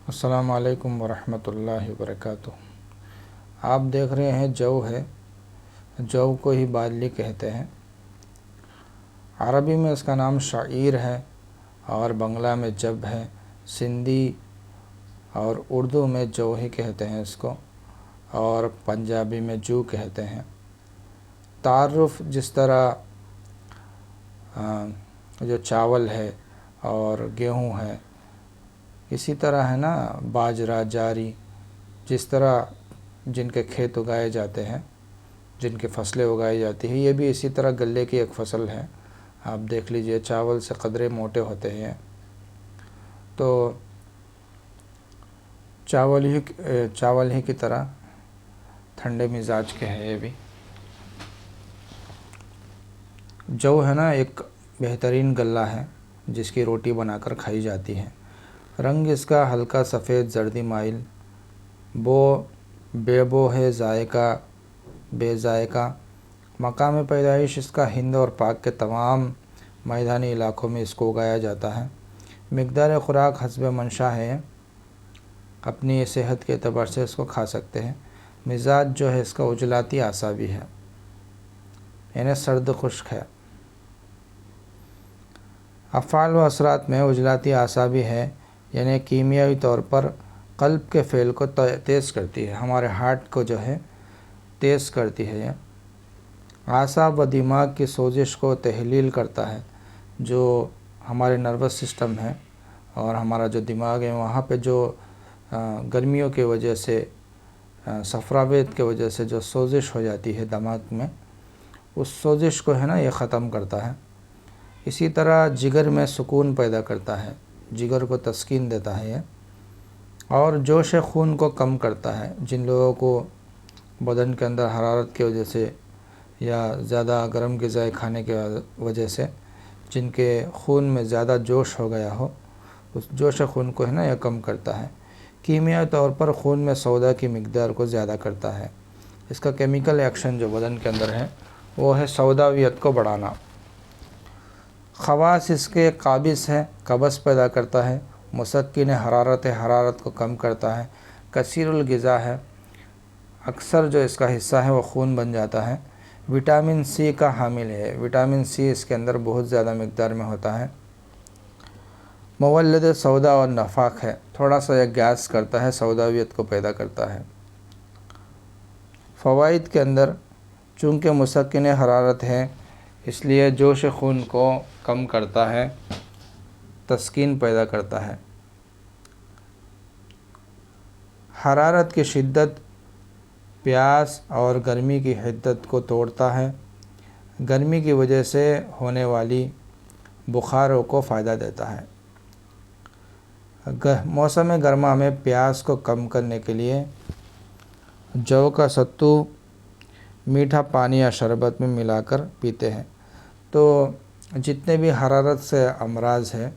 السلام علیکم ورحمۃ اللہ وبرکاتہ۔ آپ دیکھ رہے ہیں جو ہے، جو کو ہی بالی کہتے ہیں۔ عربی میں اس کا نام شعیر ہے، اور بنگلہ میں جب ہے، سندھی اور اردو میں جو ہی کہتے ہیں اس کو، اور پنجابی میں جو کہتے ہیں۔ تعارف جس طرح جو چاول ہے اور گیہوں ہے، اسی طرح ہے نا باجرہ، جاری، جس طرح جن کے کھیت اگائے جاتے ہیں، جن کی فصلیں اگائی جاتی ہیں، یہ بھی اسی طرح گلے کی ایک فصل ہے۔ آپ دیکھ لیجئے چاول سے قدرے موٹے ہوتے ہیں، تو چاول ہی کی طرح ٹھنڈے مزاج کے ہے یہ بھی۔ جو ہے نا ایک بہترین غلہ ہے جس کی روٹی بنا کر کھائی جاتی ہے۔ رنگ اس کا ہلکا سفید زردی مائل، بے بو ہے، ذائقہ بے ذائقہ۔ مقام پیدائش اس کا ہند اور پاک کے تمام میدانی علاقوں میں اس کو اگایا جاتا ہے۔ مقدار خوراک حسب منشا ہے، اپنی صحت کے اعتبار سے اس کو کھا سکتے ہیں۔ مزاج جو ہے اس کا عجلاتی اعصابی ہے، یعنی سرد خشک ہے۔ افعال و اثرات میں عجلاتی اعصابی ہے، یعنی کیمیاوی طور پر قلب کے فعل کو تیز کرتی ہے، ہمارے ہارٹ کو جو ہے تیز کرتی ہے۔ اعصاب و دماغ کی سوزش کو تحلیل کرتا ہے، جو ہمارے نروس سسٹم ہے اور ہمارا جو دماغ ہے، وہاں پہ جو گرمیوں کی وجہ سے، صفراویت کی وجہ سے جو سوزش ہو جاتی ہے دماغ میں، اس سوزش کو ہے نا یہ ختم کرتا ہے۔ اسی طرح جگر میں سکون پیدا کرتا ہے، جگر کو تسکین دیتا ہے یہ، اور جوش خون کو کم کرتا ہے۔ جن لوگوں کو بدن کے اندر حرارت کی وجہ سے یا زیادہ گرم غذائیں کھانے کی وجہ سے جن کے خون میں زیادہ جوش ہو گیا ہو، اس جوش خون کو ہے نا یہ کم کرتا ہے۔ کیمیائی طور پر خون میں سوڈا کی مقدار کو زیادہ کرتا ہے۔ اس کا کیمیکل ایکشن جو بدن کے اندر ہے وہ ہے سوداویت کو بڑھانا۔ خواص اس کے قابض ہے، قبض پیدا کرتا ہے، مسکن حرارت کو کم کرتا ہے، کثیر الغذا ہے، اکثر جو اس کا حصہ ہے وہ خون بن جاتا ہے۔ وٹامن سی کا حامل ہے، وٹامن سی اس کے اندر بہت زیادہ مقدار میں ہوتا ہے۔ مولد سودا اور نفاق ہے، تھوڑا سا یہ گیس کرتا ہے، سوداویت کو پیدا کرتا ہے۔ فوائد کے اندر چونکہ مسکن حرارت ہے، اس لیے جوش خون کو کم کرتا ہے، تسکین پیدا کرتا ہے۔ حرارت کی شدت، پیاس اور گرمی کی حدت کو توڑتا ہے۔ گرمی کی وجہ سے ہونے والی بخاروں کو فائدہ دیتا ہے۔ موسم گرما میں پیاس کو کم کرنے کے لیے جو کا ستو میٹھا پانی یا شربت میں ملا کر پیتے ہیں۔ تو جتنے بھی حرارت سے امراض ہے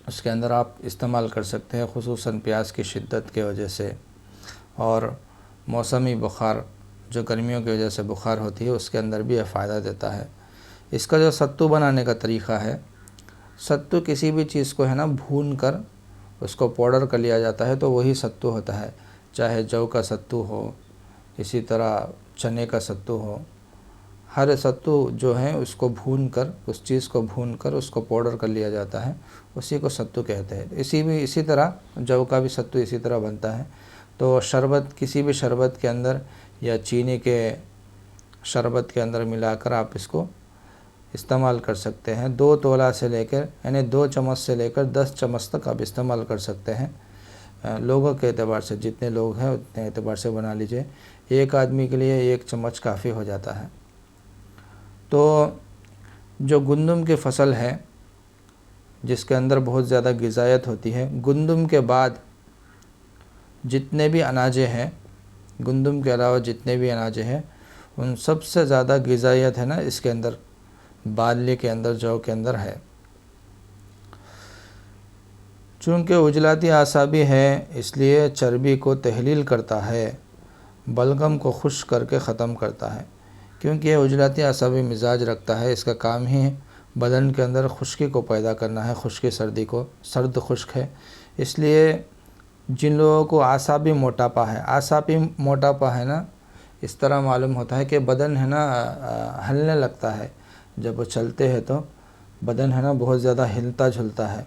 اس کے اندر آپ استعمال کر سکتے ہیں، خصوصاً پیاس کی شدت کی وجہ سے، اور موسمی بخار جو گرمیوں کی وجہ سے بخار ہوتی ہے اس کے اندر بھی یہ فائدہ دیتا ہے۔ اس کا جو ستو بنانے کا طریقہ ہے، ستو کسی بھی چیز کو ہے نا بھون کر اس کو پاؤڈر کر لیا جاتا ہے تو وہی ستو ہوتا ہے، چاہے جو کا ستو ہو، اسی طرح چنے کا ستو ہو۔ ہر ستو جو ہے اس کو بھون کر، اس چیز کو بھون کر اس کو پاؤڈر کر لیا جاتا ہے، اسی کو ستو کہتے ہیں۔ اسی طرح جو کا بھی ستو اسی طرح بنتا ہے۔ تو شربت، کسی بھی شربت کے اندر یا چینی کے شربت کے اندر ملا کر آپ اس کو استعمال کر سکتے ہیں۔ 2 تولہ سے لے کر، یعنی 2 چمچ سے لے کر 10 چمچ تک آپ استعمال کر سکتے ہیں۔ لوگوں کے اعتبار سے، جتنے لوگ ہیں اتنے اعتبار سے بنا لیجئے۔ ایک آدمی کے لیے 1 چمچ کافی ہو جاتا ہے۔ تو جو گندم کی فصل ہے جس کے اندر بہت زیادہ غذائیت ہوتی ہے، گندم کے بعد جتنے بھی اناجیں ہیں، گندم کے علاوہ جتنے بھی اناجیں ہیں، ان سب سے زیادہ غذائیت ہے نا اس کے اندر، بالی کے اندر، جو کے اندر ہے۔ چونکہ عجلاتی اعصابی ہے اس لیے چربی کو تحلیل کرتا ہے، بلغم کو خشک کر کے ختم کرتا ہے۔ کیونکہ یہ عجلاتی اعصابی مزاج رکھتا ہے، اس کا کام ہی بدن کے اندر خشکی کو پیدا کرنا ہے، خشکی سردی کو، سرد خشک ہے، اس لیے جن لوگوں کو اعصابی موٹاپا ہے، اعصابی موٹاپا ہے نا، اس طرح معلوم ہوتا ہے کہ بدن ہے نا ہلنے لگتا ہے، جب وہ چلتے ہیں تو بدن ہے نا بہت زیادہ ہلتا جھلتا ہے،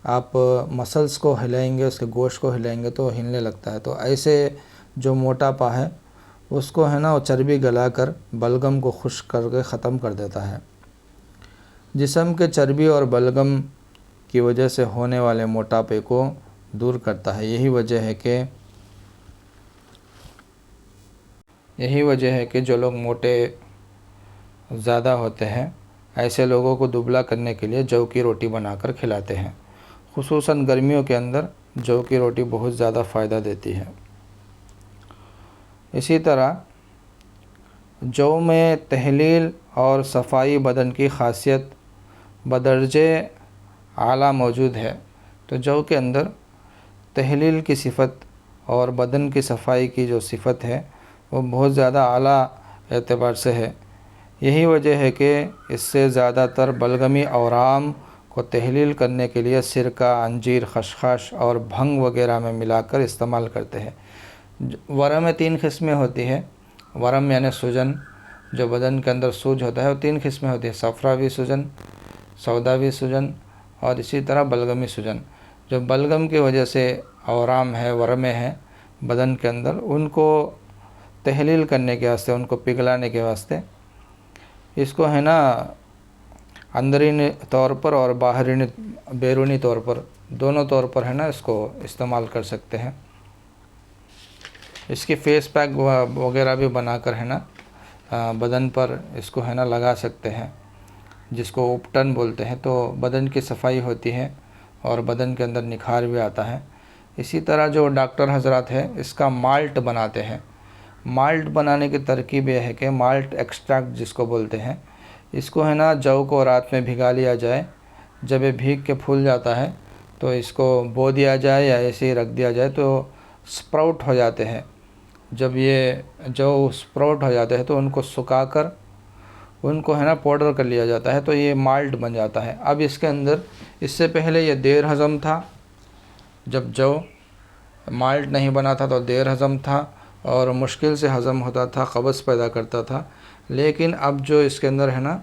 آپ مسلس کو ہلائیں گے، اس کے گوشت کو ہلائیں گے تو ہلنے لگتا ہے، تو ایسے جو موٹاپا ہے اس کو ہے نا وہ چربی گلا کر بلغم کو خشک کر کے ختم کر دیتا ہے۔ جسم کے چربی اور بلغم کی وجہ سے ہونے والے موٹاپے کو دور کرتا ہے۔ یہی وجہ ہے کہ جو لوگ موٹے زیادہ ہوتے ہیں ایسے لوگوں کو دبلا کرنے کے لیے جو کی روٹی بنا کر کھلاتے ہیں، خصوصاً گرمیوں کے اندر جو کی روٹی بہت زیادہ فائدہ دیتی ہے۔ اسی طرح جو میں تحلیل اور صفائی بدن کی خاصیت بدرجے اعلیٰ موجود ہے، تو جو کے اندر تحلیل کی صفت اور بدن کی صفائی کی جو صفت ہے وہ بہت زیادہ اعلیٰ اعتبار سے ہے۔ یہی وجہ ہے کہ اس سے زیادہ تر بلغمی اورام کو تحلیل کرنے کے لیے سرکہ، انجیر، خشخاش اور بھنگ وغیرہ میں ملا کر استعمال کرتے ہیں۔ ورم میں 3 قسمیں ہوتی ہے۔ ورم یعنی سوجن، جو بدن کے اندر سوج ہوتا ہے، وہ 3 قسمیں ہوتی ہے: صفراوی سوجن، سوداوی سوجن اور اسی طرح بلغمی سوجن۔ جو بلغم کی وجہ سے اورام ہے، ورمیں ہیں بدن کے اندر، ان کو تحلیل کرنے کے واسطے، ان کو پگھلانے کے واسطے اس کو ہے نا اندرونی طور پر اور بیرونی طور پر، دونوں طور پر ہے نا اس کو استعمال کر سکتے ہیں۔ اس کی فیس پیک وغیرہ بھی بنا کر ہے نا بدن پر اس کو ہے نا لگا سکتے ہیں، جس کو اپٹن بولتے ہیں، تو بدن کی صفائی ہوتی ہے اور بدن کے اندر نکھار بھی آتا ہے۔ اسی طرح جو ڈاکٹر حضرات ہیں اس کا مالٹ بناتے ہیں۔ مالٹ بنانے کی ترکیب یہ ہے کہ مالٹ ایکسٹریکٹ جس کو بولتے ہیں، اس کو ہے نا جو کو رات میں بھگا لیا جائے، جب یہ بھیگ کے پھول جاتا ہے تو اس کو بو دیا جائے یا ایسے ہی رکھ دیا جائے تو سپراؤٹ ہو جاتے ہیں۔ جب یہ جو سپراؤٹ ہو جاتے ہیں تو ان کو سکھا کر ان کو ہے نا پاؤڈر کر لیا جاتا ہے، تو یہ مالٹ بن جاتا ہے۔ اب اس کے اندر اس سے پہلے یہ دیر ہضم تھا، جب جو مالٹ نہیں بنا تھا تو دیر ہضم تھا اور مشکل سے ہضم ہوتا تھا، قبض پیدا کرتا تھا، لیکن اب جو اس کے اندر ہے نا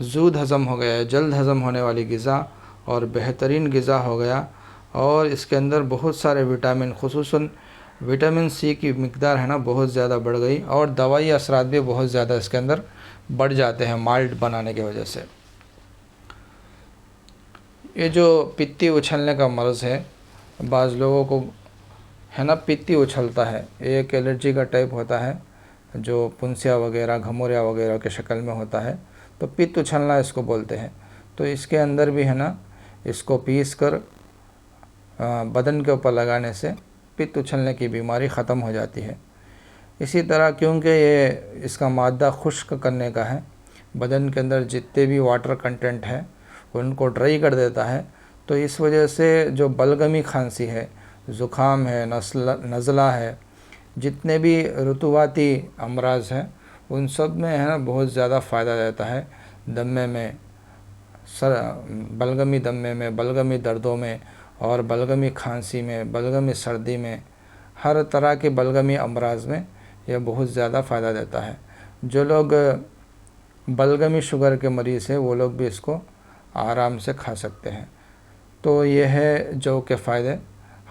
زود ہضم ہو گیا ہے، جلد ہضم ہونے والی غذا اور بہترین غذا ہو گیا، اور اس کے اندر بہت سارے وٹامن، خصوصاً وٹامن سی کی مقدار ہے نا بہت زیادہ بڑھ گئی، اور دوائی اثرات بھی بہت زیادہ اس کے اندر بڑھ جاتے ہیں مالٹ بنانے کی وجہ سے۔ یہ جو پتی اچھلنے کا مرض ہے، بعض لوگوں کو ہے نا پتی اچھلتا ہے، ایک الرجی کا ٹائپ ہوتا ہے جو پنسیا وغیرہ، گھموریا وغیرہ کے شکل میں ہوتا ہے، تو پت اچھلنا اس کو بولتے ہیں۔ تو اس کے اندر بھی ہے نا اس کو پیس کر بدن کے اوپر لگانے سے پت اچھلنے کی بیماری ختم ہو جاتی ہے۔ اسی طرح کیونکہ یہ اس کا مادہ خشک کرنے کا ہے، بدن کے اندر جتنے بھی واٹر کنٹینٹ ہے ان کو ڈرائی کر دیتا ہے، تو اس وجہ سے جو بلغمی کھانسی ہے، زکام ہے، نزلہ ہے، جتنے بھی رطوباتی امراض ہیں ان سب میں ہے نا بہت زیادہ فائدہ دیتا ہے۔ دمے میں، بلغمی دمے میں، بلغمی دردوں میں اور بلغمی کھانسی میں، بلغمی سردی میں، ہر طرح کے بلغمی امراض میں یہ بہت زیادہ فائدہ دیتا ہے۔ جو لوگ بلغمی شوگر کے مریض ہیں وہ لوگ بھی اس کو آرام سے کھا سکتے ہیں۔ تو یہ ہے جو کے فائدے۔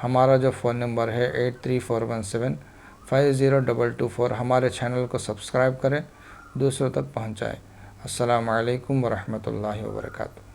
ہمارا جو فون نمبر ہے 8341750224، ہمارے چینل کو سبسکرائب کریں، دوسروں تک پہنچائیں۔ السلام علیکم ورحمۃ اللہ وبرکاتہ۔